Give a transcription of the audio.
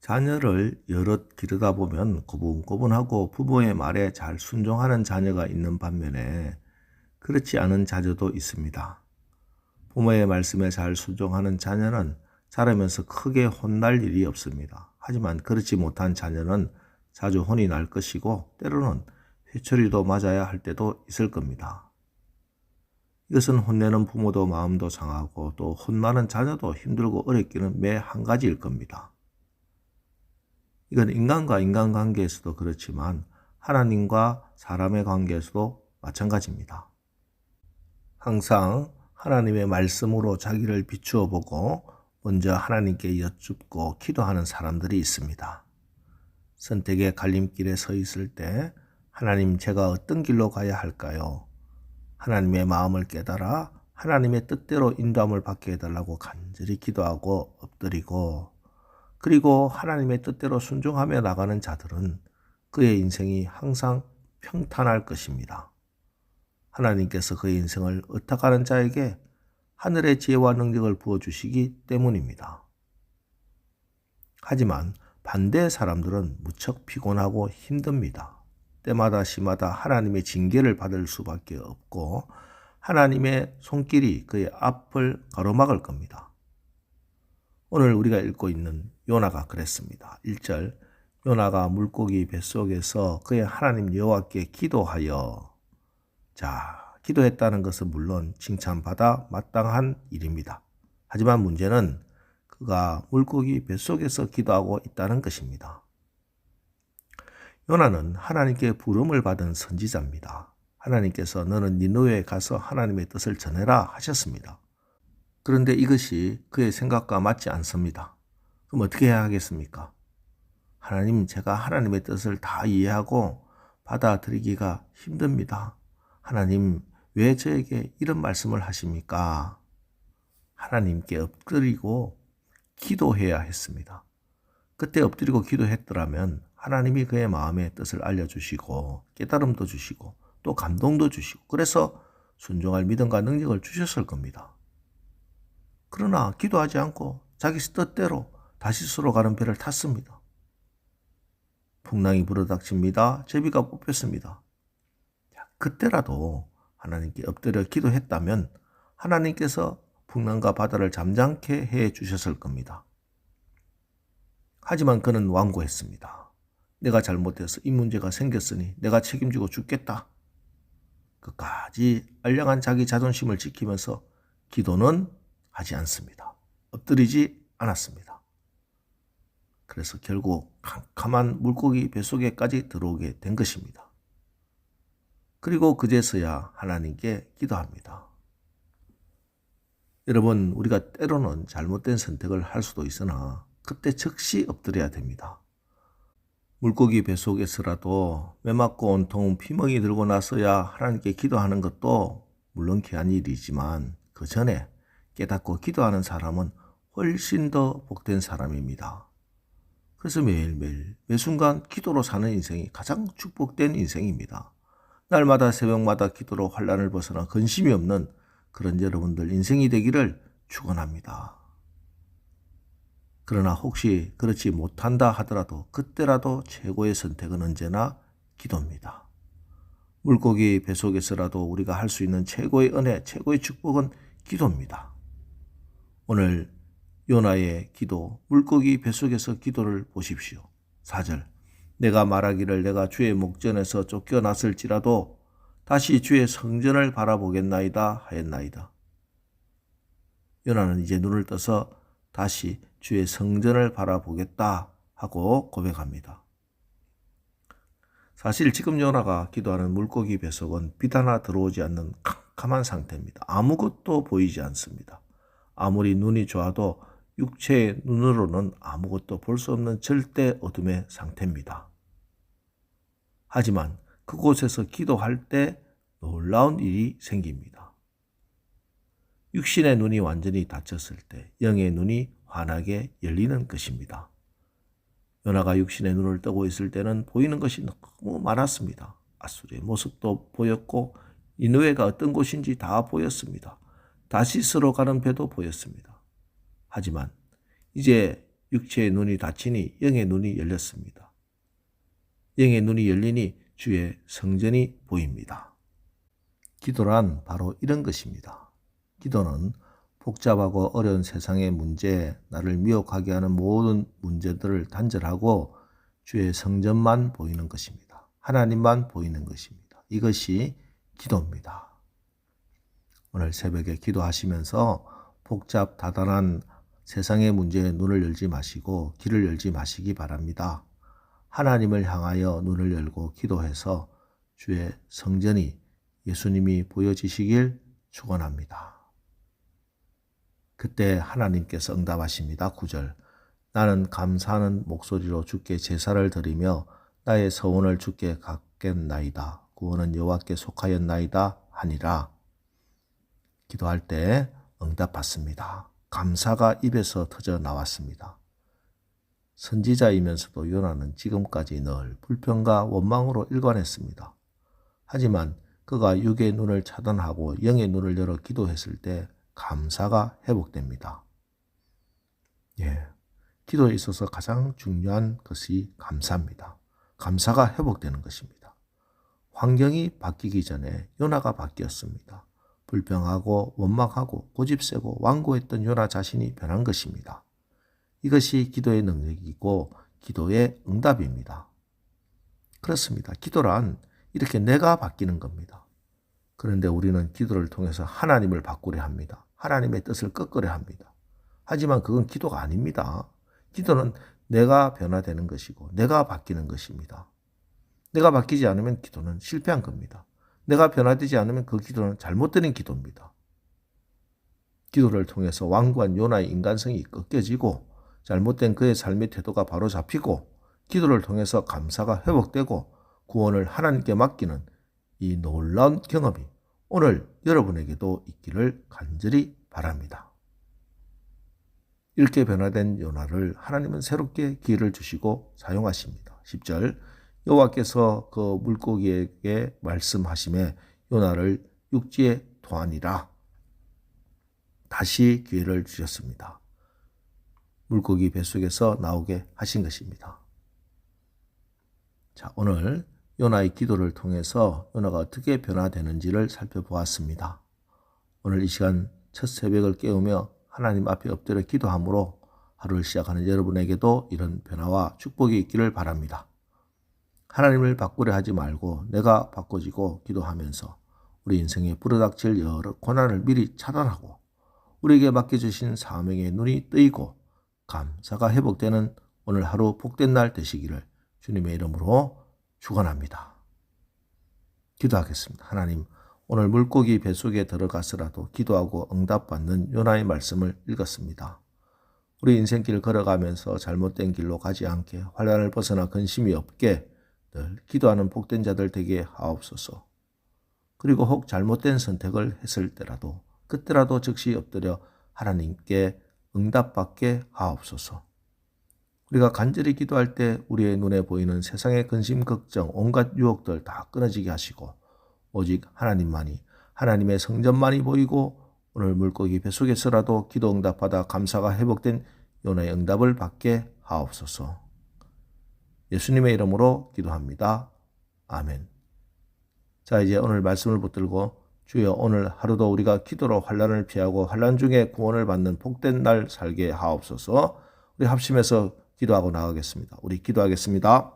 자녀를 여럿 기르다 보면 고분고분하고 부모의 말에 잘 순종하는 자녀가 있는 반면에 그렇지 않은 자녀도 있습니다. 부모의 말씀에 잘 순종하는 자녀는 자라면서 크게 혼날 일이 없습니다. 하지만 그렇지 못한 자녀는 자주 혼이 날 것이고 때로는 회초리도 맞아야 할 때도 있을 겁니다. 이것은 혼내는 부모도 마음도 상하고 또 혼나는 자녀도 힘들고 어렵기는 매 한 가지일 겁니다. 이건 인간과 인간관계에서도 그렇지만 하나님과 사람의 관계에서도 마찬가지입니다. 항상 하나님의 말씀으로 자기를 비추어 보고 먼저 하나님께 여쭙고 기도하는 사람들이 있습니다. 선택의 갈림길에 서 있을 때 하나님, 제가 어떤 길로 가야 할까요? 하나님의 마음을 깨달아 하나님의 뜻대로 인도함을 받게 해달라고 간절히 기도하고 엎드리고, 그리고 하나님의 뜻대로 순종하며 나가는 자들은 그의 인생이 항상 평탄할 것입니다. 하나님께서 그의 인생을 의탁하는 자에게 하늘의 지혜와 능력을 부어주시기 때문입니다. 하지만 반대의 사람들은 무척 피곤하고 힘듭니다. 때마다 시마다 하나님의 징계를 받을 수밖에 없고 하나님의 손길이 그의 앞을 가로막을 겁니다. 오늘 우리가 읽고 있는 요나가 그랬습니다. 1절, 요나가 물고기 뱃속에서 그의 하나님 여호와께 기도하여. 자, 기도했다는 것은 물론 칭찬받아 마땅한 일입니다. 하지만 문제는 그가 물고기 뱃속에서 기도하고 있다는 것입니다. 요나는 하나님께 부름을 받은 선지자입니다. 하나님께서 너는 니느웨에 가서 하나님의 뜻을 전해라 하셨습니다. 그런데 이것이 그의 생각과 맞지 않습니다. 그럼 어떻게 해야 하겠습니까? 하나님, 제가 하나님의 뜻을 다 이해하고 받아들이기가 힘듭니다. 하나님, 왜 저에게 이런 말씀을 하십니까? 하나님께 엎드리고 기도해야 했습니다. 그때 엎드리고 기도했더라면 하나님이 그의 마음의 뜻을 알려주시고 깨달음도 주시고 또 감동도 주시고 그래서 순종할 믿음과 능력을 주셨을 겁니다. 그러나 기도하지 않고 자기 뜻대로 다시스로 가는 배를 탔습니다. 풍랑이 불어닥칩니다. 제비가 뽑혔습니다. 그때라도 하나님께 엎드려 기도했다면 하나님께서 풍랑과 바다를 잠잠케 해 주셨을 겁니다. 하지만 그는 완고했습니다. 내가 잘못해서 이 문제가 생겼으니 내가 책임지고 죽겠다. 끝까지 알량한 자기 자존심을 지키면서 기도는 하지 않습니다. 엎드리지 않았습니다. 그래서 결국 캄캄한 물고기 뱃속에까지 들어오게 된 것입니다. 그리고 그제서야 하나님께 기도합니다. 여러분, 우리가 때로는 잘못된 선택을 할 수도 있으나 그때 즉시 엎드려야 됩니다. 물고기 뱃속에서라도 매맞고 온통 피멍이 들고 나서야 하나님께 기도하는 것도 물론 귀한 일이지만 그 전에 깨닫고 기도하는 사람은 훨씬 더 복된 사람입니다. 그래서 매일매일 매순간 기도로 사는 인생이 가장 축복된 인생입니다. 날마다 새벽마다 기도로 환난을 벗어나 근심이 없는 그런 여러분들 인생이 되기를 축원합니다. 그러나 혹시 그렇지 못한다 하더라도 그때라도 최고의 선택은 언제나 기도입니다. 물고기 뱃속에서라도 우리가 할 수 있는 최고의 은혜, 최고의 축복은 기도입니다. 오늘 요나의 기도, 물고기 뱃속에서 기도를 보십시오. 4절, 내가 말하기를 내가 주의 목전에서 쫓겨났을지라도 다시 주의 성전을 바라보겠나이다 하였나이다. 요나는 이제 눈을 떠서 다시 주의 성전을 바라보겠다 하고 고백합니다. 사실 지금 요나가 기도하는 물고기 뱃속은 빛 하나 들어오지 않는 캄캄한 상태입니다. 아무것도 보이지 않습니다. 아무리 눈이 좋아도 육체의 눈으로는 아무것도 볼 수 없는 절대 어둠의 상태입니다. 하지만 그곳에서 기도할 때 놀라운 일이 생깁니다. 육신의 눈이 완전히 닫혔을 때 영의 눈이 환하게 열리는 것입니다. 요나가 육신의 눈을 뜨고 있을 때는 보이는 것이 너무 많았습니다. 아수르의 모습도 보였고 니느웨가 어떤 곳인지 다 보였습니다. 다시스로 가는 배도 보였습니다. 하지만 이제 육체의 눈이 닫히니 영의 눈이 열렸습니다. 영의 눈이 열리니 주의 성전이 보입니다. 기도란 바로 이런 것입니다. 기도는 복잡하고 어려운 세상의 문제에 나를 미혹하게 하는 모든 문제들을 단절하고 주의 성전만 보이는 것입니다. 하나님만 보이는 것입니다. 이것이 기도입니다. 오늘 새벽에 기도하시면서 복잡 다단한 세상의 문제에 눈을 열지 마시고 귀를 열지 마시기 바랍니다. 하나님을 향하여 눈을 열고 기도해서 주의 성전이 예수님이 보여지시길 축원합니다. 그때 하나님께서 응답하십니다. 9절. 나는 감사하는 목소리로 주께 제사를 드리며 나의 서원을 주께 갚겠나이다. 구원은 여호와께 속하였나이다 하니라. 기도할 때 응답받습니다. 감사가 입에서 터져 나왔습니다. 선지자이면서도 요나는 지금까지 늘 불평과 원망으로 일관했습니다. 하지만 그가 육의 눈을 차단하고 영의 눈을 열어 기도했을 때 감사가 회복됩니다. 기도에 있어서 가장 중요한 것이 감사입니다. 감사가 회복되는 것입니다. 환경이 바뀌기 전에 요나가 바뀌었습니다. 불평하고 원망하고 고집세고 완고했던 요나 자신이 변한 것입니다. 이것이 기도의 능력이고 기도의 응답입니다. 그렇습니다. 기도란 이렇게 내가 바뀌는 겁니다. 그런데 우리는 기도를 통해서 하나님을 바꾸려 합니다. 하나님의 뜻을 꺾으려 합니다. 하지만 그건 기도가 아닙니다. 기도는 내가 변화되는 것이고 내가 바뀌는 것입니다. 내가 바뀌지 않으면 기도는 실패한 겁니다. 내가 변화되지 않으면 그 기도는 잘못된 기도입니다. 기도를 통해서 완고한 요나의 인간성이 꺾여지고 잘못된 그의 삶의 태도가 바로 잡히고 기도를 통해서 감사가 회복되고 구원을 하나님께 맡기는 이 놀라운 경험이 오늘 여러분에게도 있기를 간절히 바랍니다. 이렇게 변화된 요나를 하나님은 새롭게 기회를 주시고 사용하십니다. 10절. 여호와께서 그 물고기에게 말씀하시매 요나를 육지에 토하니라. 다시 기회를 주셨습니다. 물고기 뱃속에서 나오게 하신 것입니다. 자, 오늘 요나의 기도를 통해서 요나가 어떻게 변화되는지를 살펴보았습니다. 오늘 이 시간 첫 새벽을 깨우며 하나님 앞에 엎드려 기도함으로 하루를 시작하는 여러분에게도 이런 변화와 축복이 있기를 바랍니다. 하나님을 바꾸려 하지 말고 내가 바꿔지고 기도하면서 우리 인생에 불어닥칠 여러 고난을 미리 차단하고 우리에게 맡겨주신 사명의 눈이 뜨이고 감사가 회복되는 오늘 하루 복된 날 되시기를 주님의 이름으로 축원합니다. 기도하겠습니다. 하나님, 오늘 물고기 뱃속에 들어가서라도 기도하고 응답받는 요나의 말씀을 읽었습니다. 우리 인생길 걸어가면서 잘못된 길로 가지 않게 환난을 벗어나 근심이 없게 늘 기도하는 복된 자들 되게 하옵소서. 그리고 혹 잘못된 선택을 했을 때라도 그때라도 즉시 엎드려 하나님께 응답받게 하옵소서. 우리가 간절히 기도할 때 우리의 눈에 보이는 세상의 근심, 걱정, 온갖 유혹들 다 끊어지게 하시고 오직 하나님만이, 하나님의 성전만이 보이고 오늘 물고기 뱃속에서라도 기도 응답받아 감사가 회복된 요나의 응답을 받게 하옵소서. 예수님의 이름으로 기도합니다. 아멘. 자, 이제 오늘 말씀을 붙들고 주여 오늘 하루도 우리가 기도로 환난을 피하고 환난 중에 구원을 받는 복된 날 살게 하옵소서. 우리 합심해서 기도하고 나가겠습니다. 우리 기도하겠습니다.